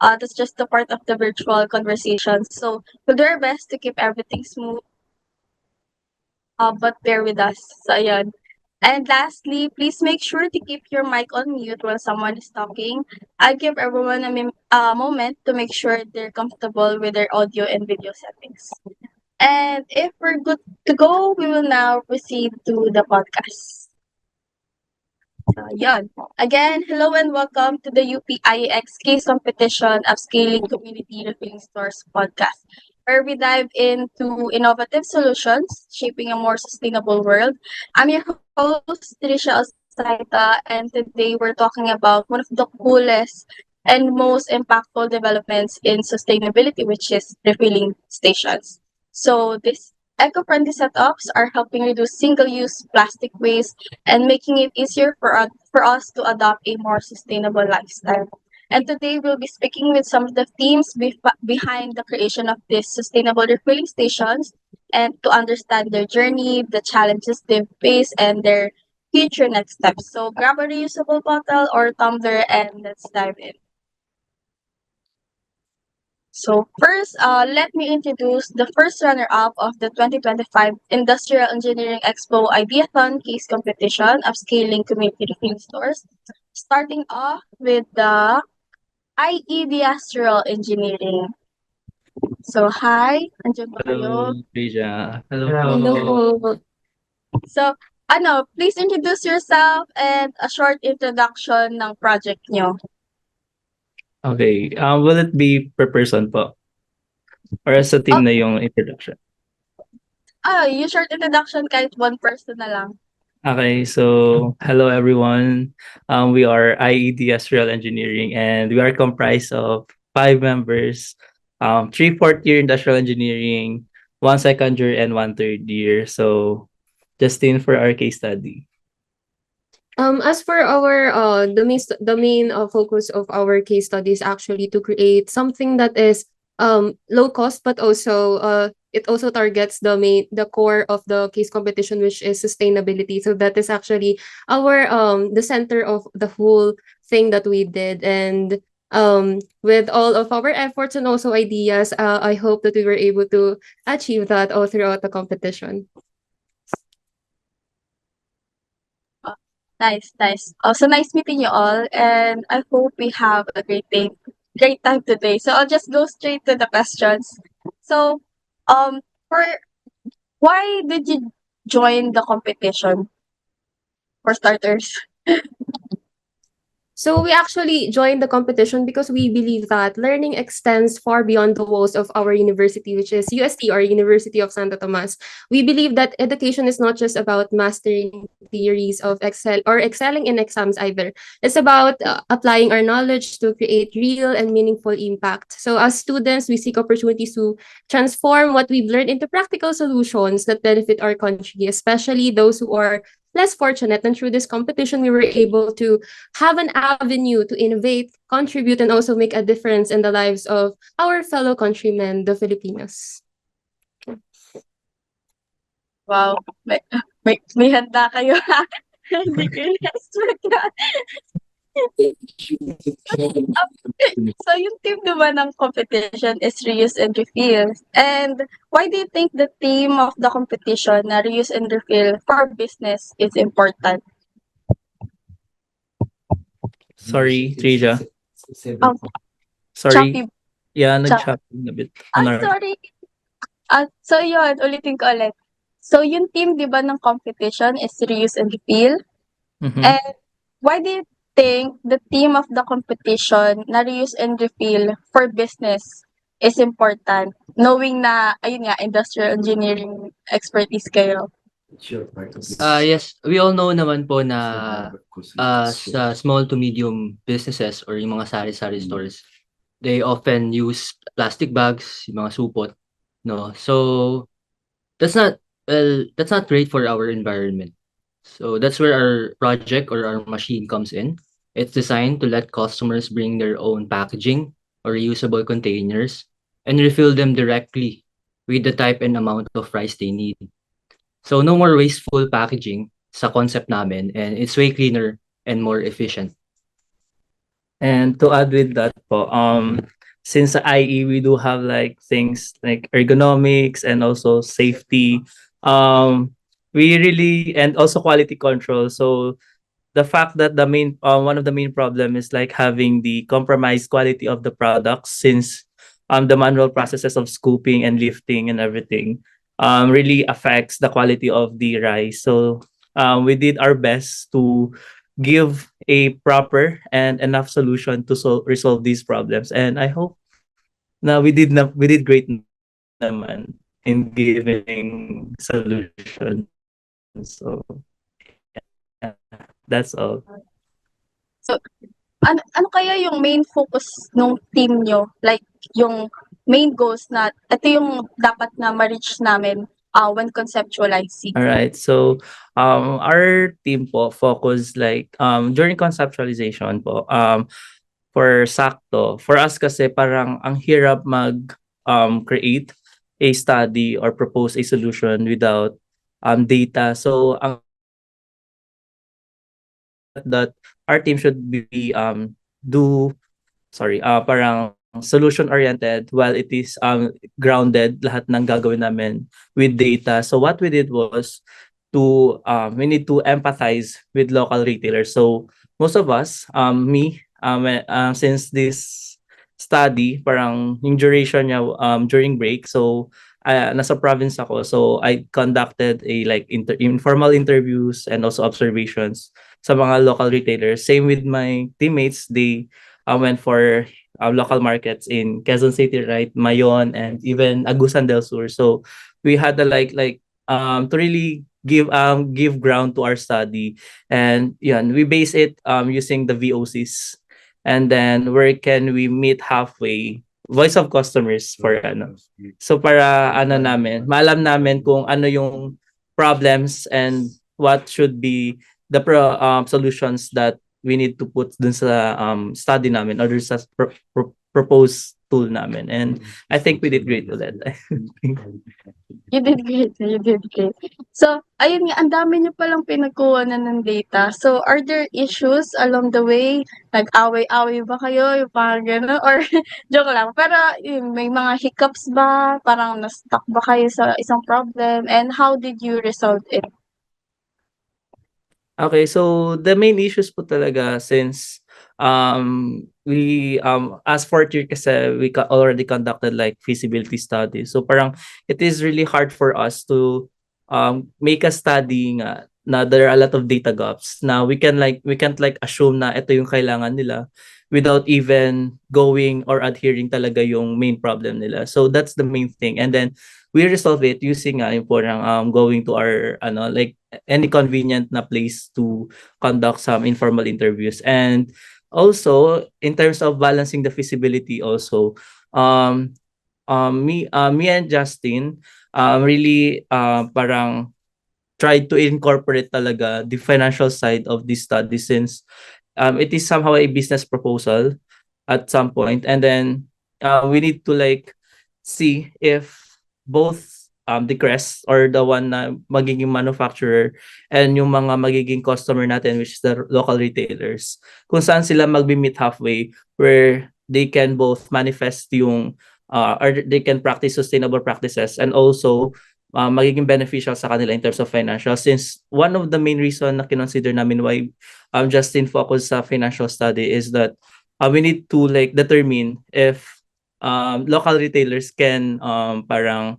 That's just the part of the virtual conversation. So we'll do our best to keep everything smooth, but bear with us. So, ayun. And lastly, please make sure to keep your mic on mute while someone is talking. I'll give everyone a moment to make sure they're comfortable with their audio and video settings. And if we're good to go, we will now proceed to the podcast. So, yun. Again, hello and welcome to the UPIX Case Competition of Scaling Community Refilling Stores podcast, where we dive into innovative solutions shaping a more sustainable world. I'm your host, Trisha Alsaita, and today we're talking about one of the coolest and most impactful developments in sustainability, which is refilling stations. So, these eco-friendly setups are helping reduce single-use plastic waste and making it easier for us to adopt a more sustainable lifestyle. And today we'll be speaking with some of the teams behind the creation of these sustainable refilling stations and to understand their journey, the challenges they've faced, and their future next steps. So grab a reusable bottle or tumbler and let's dive in. So first, let me introduce the first runner-up of the 2025 Industrial Engineering Expo Ideathon Case Competition of Scaling Community Refilling Stores. Starting off with the IE Industrial Engineering. So hi, andyan ba Hello, kayo? Rija. Hello Hello po. po. So, please introduce yourself and a short introduction ng project nyo. Okay, will it be per person po? Or as a Oh, team na yung introduction? yung short introduction kahit one person na lang. Okay, so hello everyone. We are IED Industrial Engineering and we are comprised of 5 members. Three fourth year industrial engineering, one second year and one third year. So just in for our case study. As for our the main focus of our case study is actually to create something that is low cost, but also it also targets the core of the case competition, which is sustainability. So that is actually our the center of the whole thing that we did. And with all of our efforts and also ideas, I hope that we were able to achieve that all throughout the competition. Nice, nice. Also, nice meeting you all, and I hope we have a great time today. So I'll just go straight to the questions. So, um, for why did you join the competition? For starters. So we actually joined the competition because we believe that learning extends far beyond the walls of our university, which is UST or University of Santo Tomas. We believe that education is not just about mastering theories of excelling in exams either. It's about applying our knowledge to create real and meaningful impact. So as students, we seek opportunities to transform what we've learned into practical solutions that benefit our country, especially those who are less fortunate. And through this competition, we were able to have an avenue to innovate, contribute, and also make a difference in the lives of our fellow countrymen, the Filipinos. Wow, may handa kayo ha. Hindi ko in-expect yan. So yung theme naman ng competition is reuse and refill. And why do you think the theme of the competition na reuse and refill for business is important? Sorry, Rija. Um, Sorry. choppy. Yeah, Chop. nag-shopping a bit on our Sorry. So yun, ulitin ko ulit. So yung theme, di ba, ng competition is reuse and refill. Mhm. And why do you think the theme of the competition na reuse and refill for business is important? Knowing na, ayun nga, industrial engineering expertise kayo. Yes, we all know naman po na sa small to medium businesses or yung mga sari-sari stores, they often use plastic bags, yung mga supot, no? So that's not great for our environment. So that's where our project or our machine comes in. It's designed to let customers bring their own packaging or reusable containers and refill them directly with the type and amount of rice they need. So no more wasteful packaging sa concept namin, and it's way cleaner and more efficient. And to add with that po, since sa IE we do have like things like ergonomics and also safety, we really and also quality control. So the fact that the main one of the main problem is like having the compromised quality of the products, since the manual processes of scooping and lifting and everything really affects the quality of the rice. So we did our best to give a proper and enough solution to resolve these problems, and I hope na we did great naman in giving solutions. So yeah, that's all. So, ano kaya yung main focus nung team niyo? Like, yung main goals na ito yung dapat na ma-reach namin, when conceptualizing. All right. So, our team po focus like during conceptualization po, for Sakto, for us kasi parang ang hirap create a study or propose a solution without data. So, ang that our team should be do sorry, parang solution oriented while it is grounded lahat ng gagawin namin with data. So what we did was to we need to empathize with local retailers. So most of us, me, since this study, parang yung duration niya during break. So nasa province ako. So I conducted a like informal interviews and also observations sa mga local retailers. Same with my teammates, they went for local markets in Quezon City, right, Mayon, and even Agusan del Sur. So we had to to really give ground to our study, and yun, we base it using the VOCs, and then where can we meet halfway, voice of customers for ano. So para ano namin, maalam namin kung ano yung problems and what should be the solutions that we need to put dun sa study namin or dun sa proposed tool namin. And I think we did great with that. You did great, you did great. So, ayun nga, ang dami niyo palang pinagkuhanan ng data. So, are there issues along the way? Nag-away-away ba kayo, yung parang gano'n, or joke lang. Pero yun, may mga hiccups ba? Parang na-stuck ba kayo sa isang problem? And how did you resolve it? Okay, so the main issues po talaga, since we as fourth year kasi we already conducted like feasibility study. So parang it is really hard for us to make a study nga na there are a lot of data gaps na we can't like assume na ito yung kailangan nila without even going or adhering talaga yung main problem nila. So that's the main thing. And then we resolve it using yung parang going to our ano like any convenient na place to conduct some informal interviews. And also in terms of balancing the feasibility also, me and Justin really parang tried to incorporate talaga the financial side of this study, since it is somehow a business proposal at some point, and then we need to like see if both the crest or the one na magiging manufacturer and yung mga magiging customer natin, which is the local retailers, kung saan sila magbi-meet halfway where they can both manifest yung or they can practice sustainable practices and also magiging beneficial sa kanila in terms of financial, since one of the main reason na kinonsider namin why Justin focus sa financial study is that we need to like determine if local retailers can parang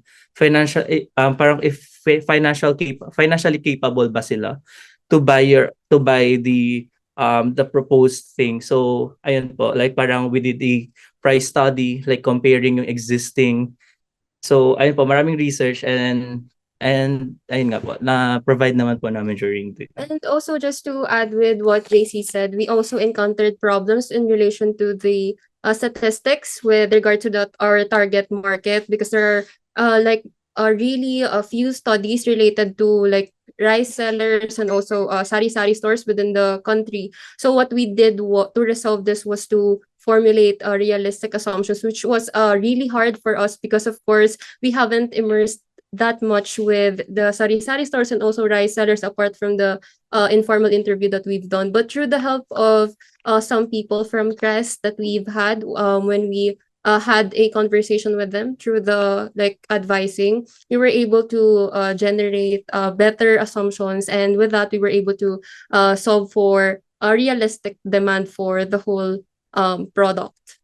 if financially capable ba sila to buy the proposed thing. So ayun po, like parang we did a price study like comparing yung existing. So ayun po, maraming research, and ayun nga po, na provide naman po namin during the And also, just to add with what JC said, we also encountered problems in relation to the statistics with regard to our target market, because there are really a few studies related to like rice sellers and also sari-sari stores within the country. So what we did to resolve this was to formulate realistic assumptions, which was really hard for us because, of course, we haven't immersed that much with the sari-sari stores and also rice sellers apart from the informal interview that we've done. But through the help of some people from Crest that we've had when we had a conversation with them through the like advising, we were able to generate better assumptions, and with that we were able to solve for a realistic demand for the whole product.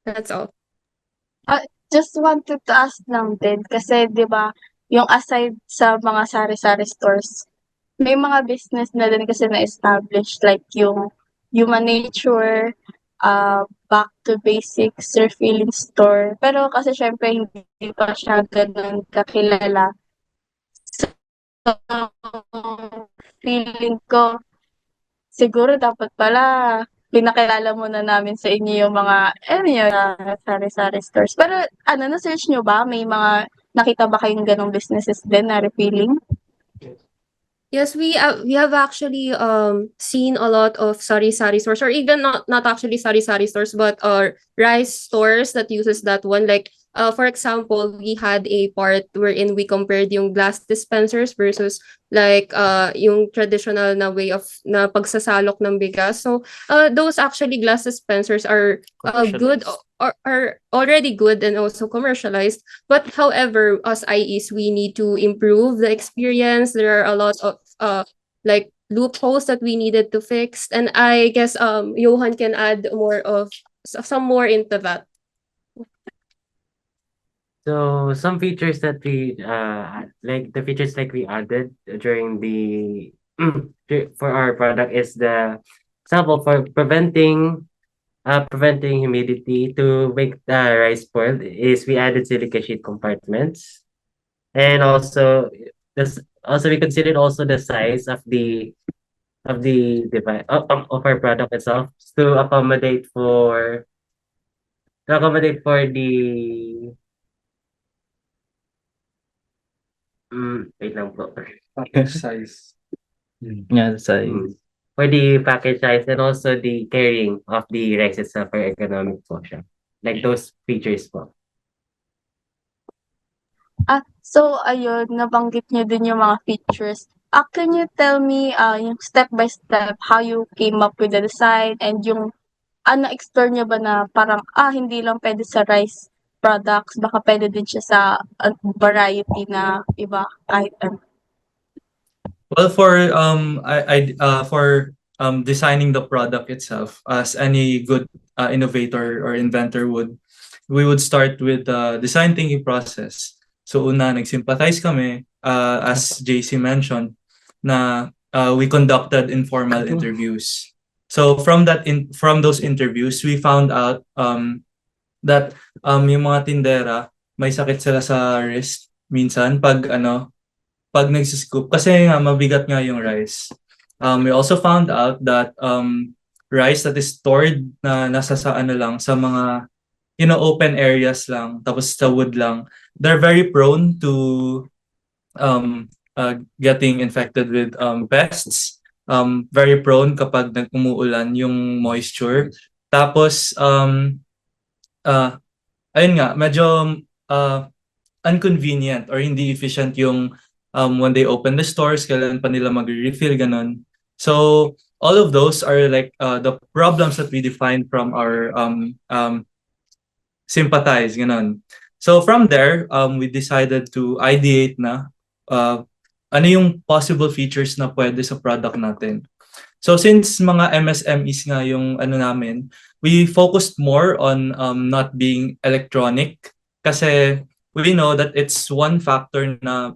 That's all. Just wanted to ask lang din kasi 'di ba, yung aside sa mga sari-sari stores, may mga business na din kasi na-establish like yung Human Nature, Back to Basics, Refilling Store. Pero kasi siyempre hindi pa siya gano'n kakilala. So, feeling ko siguro dapat pala pinakilala muna namin sa inyo yung mga alam niyo na sari-sari stores. Pero ano, na-search niyo ba? May mga nakita ba kayong gano'ng businesses din na refilling? Yes, we have actually seen a lot of sari-sari stores, or even not actually sari-sari stores, but rice stores that uses that one. Like for example, we had a part wherein we compared yung glass dispensers versus like yung traditional na way of na pagsasalok ng bigas. So those actually glass dispensers are good or are already good and also commercialized. But however, as IEs, we need to improve the experience. There are a lot of like loopholes that we needed to fix, and I guess Johan can add more of some more into that. So some features that we like the features like we added during the for our product is the example for preventing humidity to make the rice spoiled is we added silica sheet compartments, and also this also we considered also the size of the device of our product itself to accommodate for the wait lang po. Size. Yeah, the size. For the package size and also the carrying of the rice itself for ergonomic po siya. Like those features po. So ayun, nabanggit niyo din yung mga features. Can you tell me yung step by step how you came up with the design and yung na-explore niyo ba na parang hindi lang puwede sa rice products, baka puwede din siya sa variety na iba item? Well, for designing the product itself, as any good innovator or inventor would, we would start with the design thinking process. So una, nag-sympathize kami, as JC mentioned, na we conducted informal interviews. So from those interviews, we found out that yung mga tindera, may sakit sila sa wrist minsan pag nagsiscoop kasi nga mabigat nga yung rice. We also found out that rice that is stored na nasa sa sa mga open areas lang, tapos sa wood lang, they're very prone to getting infected with pests. Very prone kapag umuulan yung moisture. Tapos ayun nga, medyo inconvenient or hindi efficient yung when they open the stores, kailan pa nila mag-refill, ganun. So all of those are like the problems that we defined from our sympathize, ganun. So from there, we decided to ideate na ano yung possible features na pwede sa product natin. So since mga MSMEs nga yung namin, we focused more on not being electronic kasi we know that it's one factor na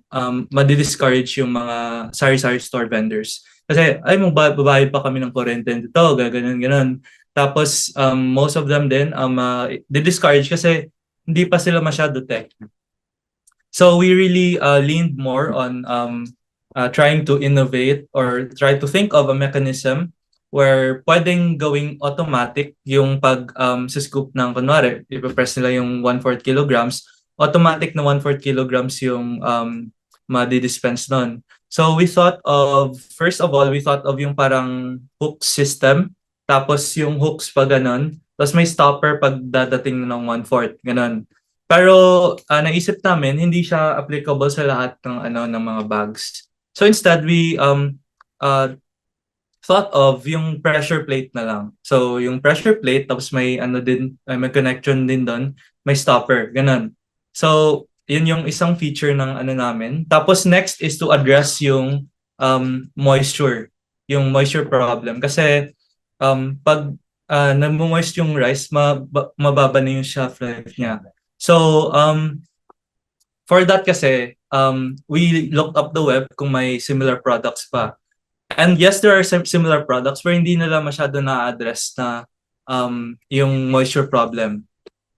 madi-discourage yung mga sari-sari store vendors. Kasi ay magbabayad pa kami ng kuryente dito, ganun. Tapos most of them din di-discourage kasi hindi pa sila masyado tech. So we really leaned more on trying to innovate or try to think of a mechanism where pwedeng gawing automatic yung sa scoop ng kunwari, ipapress nila yung 1/4 kilograms, automatic na 1/4 kilograms yung madi-dispense nun. So we thought of, first of all, yung parang hook system, tapos yung hooks pa ganun, tapos may stopper pag dadating ng 1/4, ganun. Pero naisip namin hindi siya applicable sa lahat ng mga bags. So instead we uh, thought of yung pressure plate na lang. So yung pressure plate tapos may may connection din doon, may stopper, ganun. So yun yung isang feature ng namin. Tapos next is to address yung moisture, yung moisture problem kasi pag nagmo-moist yung rice, mababa na yung shelf life niya. So for that kasi we looked up the web kung may similar products pa. And yes, there are some similar products pero hindi nila masyado na-address na yung moisture problem.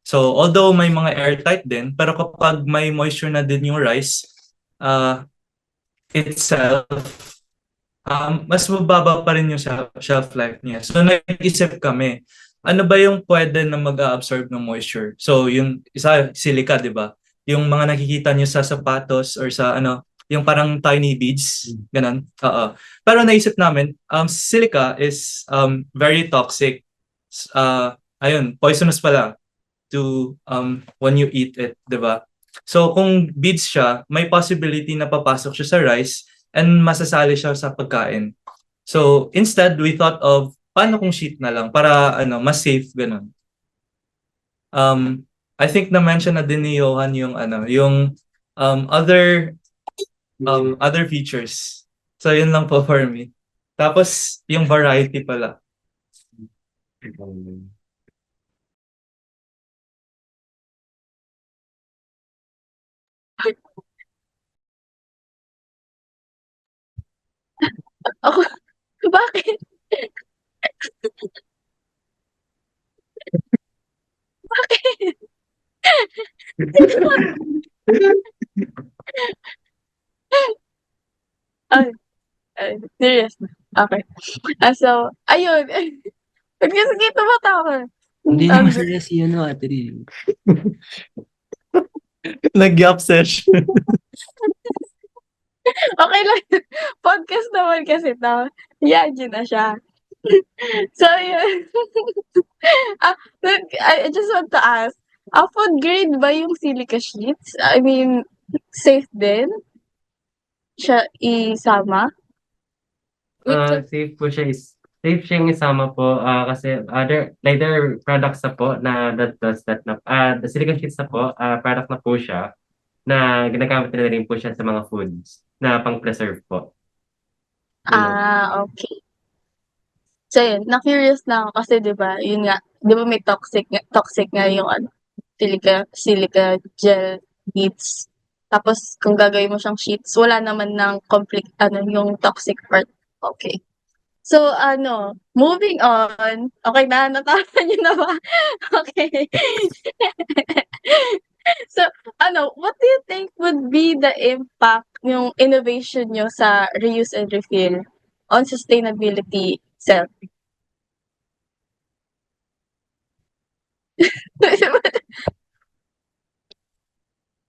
So although may mga airtight din, pero kapag may moisture na din yung rice itself, mas mababa pa rin yung shelf life niya. So nag-isip kami, ano ba yung pwede na mag-absorb ng moisture? So yung isa, silica, di ba? Yung mga nakikita niyo sa sapatos or sa yung parang tiny beads, ganun. Oo. Pero naisip namin, silica is very toxic. Ayun, poisonous pala to when you eat it, 'di ba? So kung beads siya, may possibility na papasok siya sa rice and masasali siya sa pagkain. So instead, we thought of paano kung sheet na lang para mas safe ganun. I think na-mention na din ni Johan yung yung other features. So yun lang po for me. Tapos yung variety pala. Ako, bakit? Bakit? Ay, serious na. Okay. So, ayun. Ba't kasi tumatawa? Hindi naman serious yun, Ate Rin. Nag-gap session. Okay lang. Podcast naman kasi to. Yaji na siya. So, yun. I just want to ask, food grade ba yung silica sheets? I mean, safe din? Siya isama? Safe siyang isama po kasi there are products na po na that does that na the silicone sheets na po product na po siya na ginagamit na rin po siya sa mga foods na pang-preserve po. Okay. So, yun. Na-curious na ako kasi 'di ba, yun nga, 'di ba may toxic nga yung silica gel beads. Tapos kung gagawin mo siyang sheets, wala naman ng complete yung toxic part. Okay. So, moving on. Okay na, natawa niyo na ba? Okay. So, what do you think would be the impact yung innovation niyo sa reuse and refill on sustainability itself?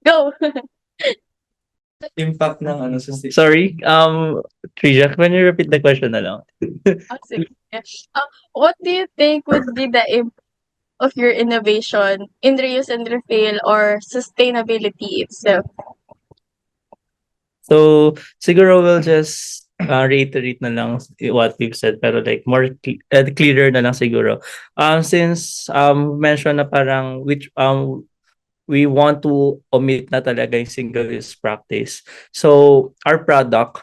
Go. Impact ng Sorry, Trija, can you repeat the question na lang? Sige. What do you think would be the impact of your innovation in reuse and refill or sustainability itself? So, siguro we'll just reiterate na lang what we've said pero like more clearer na lang siguro. Since mention na parang we want to omit na talaga yung single-use practice. So, our product,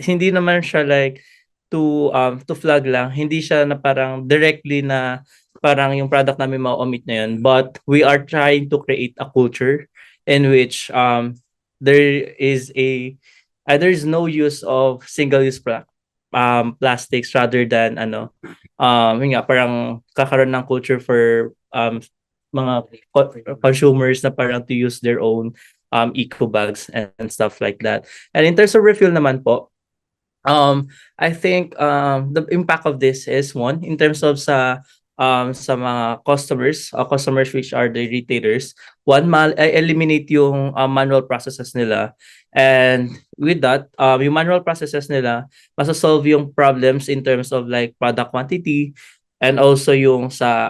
hindi naman siya like to flag lang. Hindi siya na parang directly na parang yung product namin ma-omit na yun. But we are trying to create a culture in which there is no use of single-use plastics rather than yun nga, parang kakaroon ng culture for mga consumers na parang to use their own eco bags and stuff like that. And in terms of refill naman po, I think the impact of this is one in terms of sa mga customers which are the retailers, eliminate yung manual processes nila. And with that, yung manual processes nila, masasolve yung problems in terms of like product quantity and also yung sa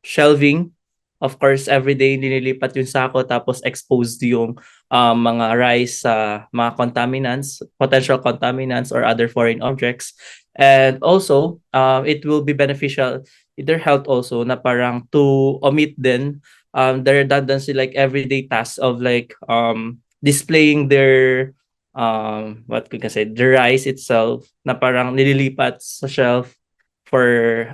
shelving of course, everyday nililipat yung sako tapos exposed yung mga rice sa mga contaminants, potential contaminants or other foreign objects. And also, it will be beneficial in their health also na parang to omit din the redundancy like everyday tasks of like displaying their what could I say, the rice itself na parang nililipat sa shelf for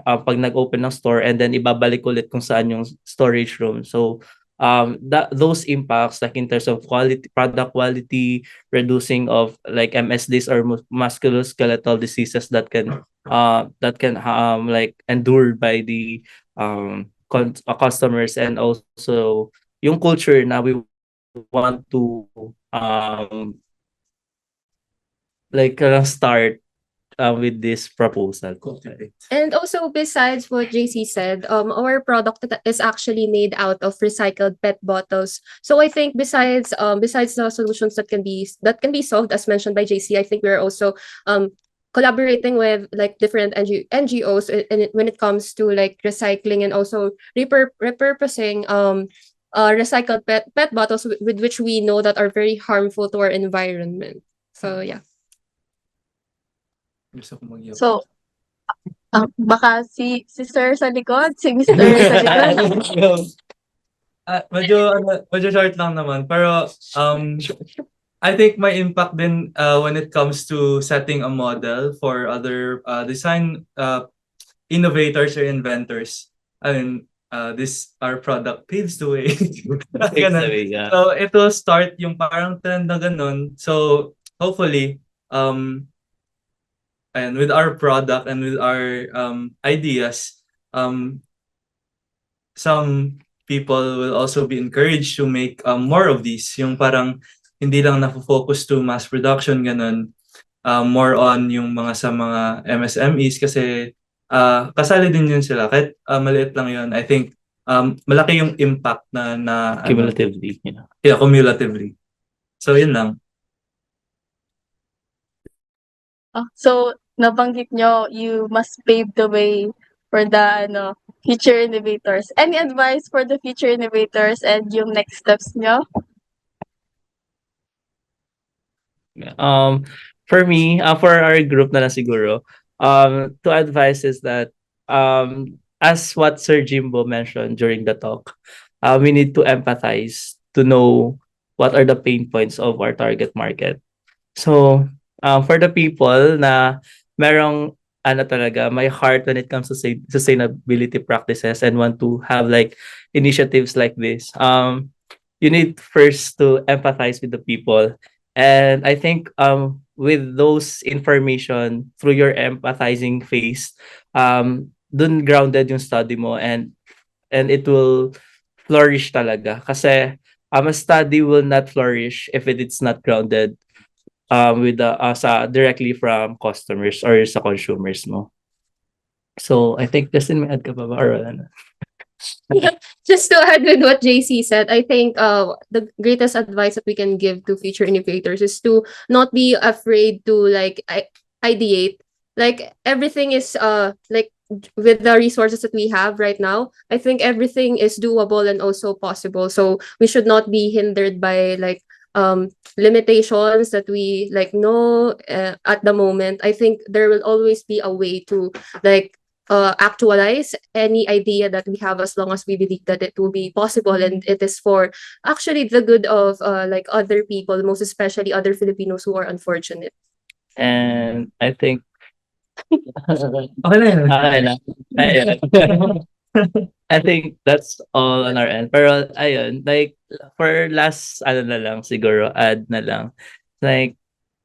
pag nag-open ng store and then ibabalik ulit kung saan yung storage room. So those impacts like in terms of quality, product quality, reducing of like MSDs or musculoskeletal diseases that can like endured by the customers, and also yung culture na we want to start with this proposal. And also, besides what JC said, our product is actually made out of recycled PET bottles. So I think besides the solutions that can be solved, as mentioned by JC, I think we're also collaborating with like different NGOs when it comes to like recycling and also repurposing recycled PET bottles with which we know that are very harmful to our environment. So yeah. Gusto ko mag-yap. So, baka si Sir sa likod, si Mr. sa likod. Medyo short lang naman, pero I think my impact din when it comes to setting a model for other design innovators or inventors. I mean, this our product paves the way. Ganun. Yeah. So it will start yung parang trend na ganun. So hopefully, and with our product and with our ideas, some people will also be encouraged to make more of these. Yung parang hindi lang na-focus to mass production, ganun. More on yung mga sa mga MSMEs kasi kasali din yun sila. Kahit maliit lang yun, I think malaki yung impact na Cumulatively, you know. Yeah, cumulatively. So yun lang. So, nabanggit nyo, you must pave the way for the future innovators. Any advice for the future innovators and yung next steps nyo? For me, for our group na lang siguro, to advise is that as what Sir Jimbo mentioned during the talk, we need to empathize to know what are the pain points of our target market. So, for the people na merong talaga, my heart when it comes to sustainability practices and want to have like initiatives like this, you need first to empathize with the people. And I think with those information through your empathizing phase, dun grounded yung study mo, and it will flourish talaga. Kasi a study will not flourish if it's not grounded with the directly from customers or sa consumers mo. So I think Justin, may add ka pa ba or wala na? Just to add with what JC said, I think the greatest advice that we can give to future innovators is to not be afraid to like ideate. Like everything is like with the resources that we have right now, I think everything is doable and also possible. So we should not be hindered by like limitations that we like know at the moment. I think there will always be a way to like actualize any idea that we have as long as we believe that it will be possible and it is for actually the good of like other people, most especially other Filipinos who are unfortunate. And I think Okay na yun. okay na. Ayun. I think that's all on our end. Pero ayun, like for last na lang siguro, add na lang. Like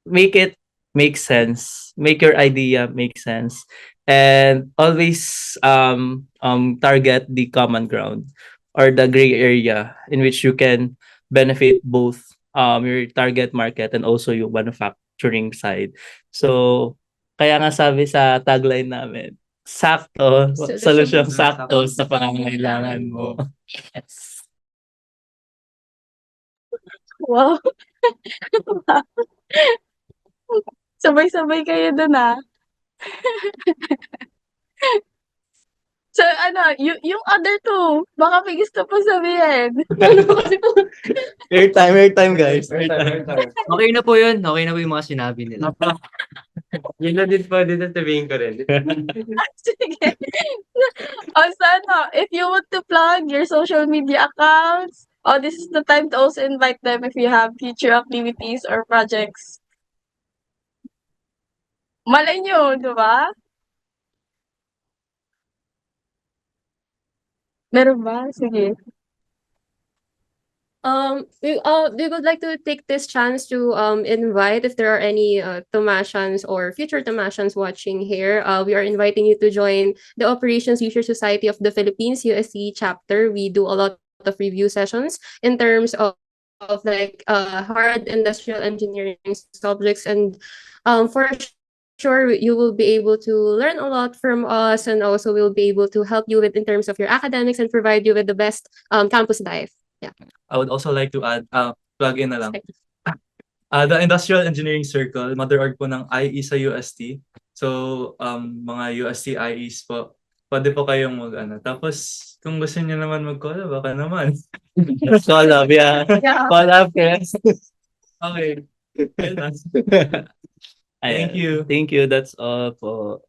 make it make sense. Make your idea make sense. And always target the common ground or the gray area in which you can benefit both your target market and also yung manufacturing side. So kaya nga sabi sa tagline namin, sakto, solusyong sakto sa pangangailangan mo. Yes. Wow. Sabay-sabay kayo dun ah. So, yung other two, baka may gusto po sabihin. Airtime, guys. Airtime. Okay na po yun. Okay na po yung mga sinabi nila. Yun na din po, dito sabihin ko rin. Sige. If you want to plug your social media accounts, this is the time to also invite them if you have future activities or projects. Malay nyo, di ba? Meron ba? Sige. We would like to take this chance to invite if there are any Tomasians or future Tomasians watching here. We are inviting you to join the Operations User Society of the Philippines USC chapter. We do a lot of review sessions in terms of like hard industrial engineering subjects, and for sure you will be able to learn a lot from us, and also we'll be able to help you with in terms of your academics and provide you with the best campus life. Yeah. I would also like to add, plug in na lang. The Industrial Engineering Circle, mother org po ng IE sa UST. So, mga UST IEs po, pwede po kayong Tapos, kung gusto niyo naman mag-collab, baka naman. Collab, yeah. Yeah. Collab, yes. Okay. Yun lang. Ayan. Thank you. Thank you. That's all po.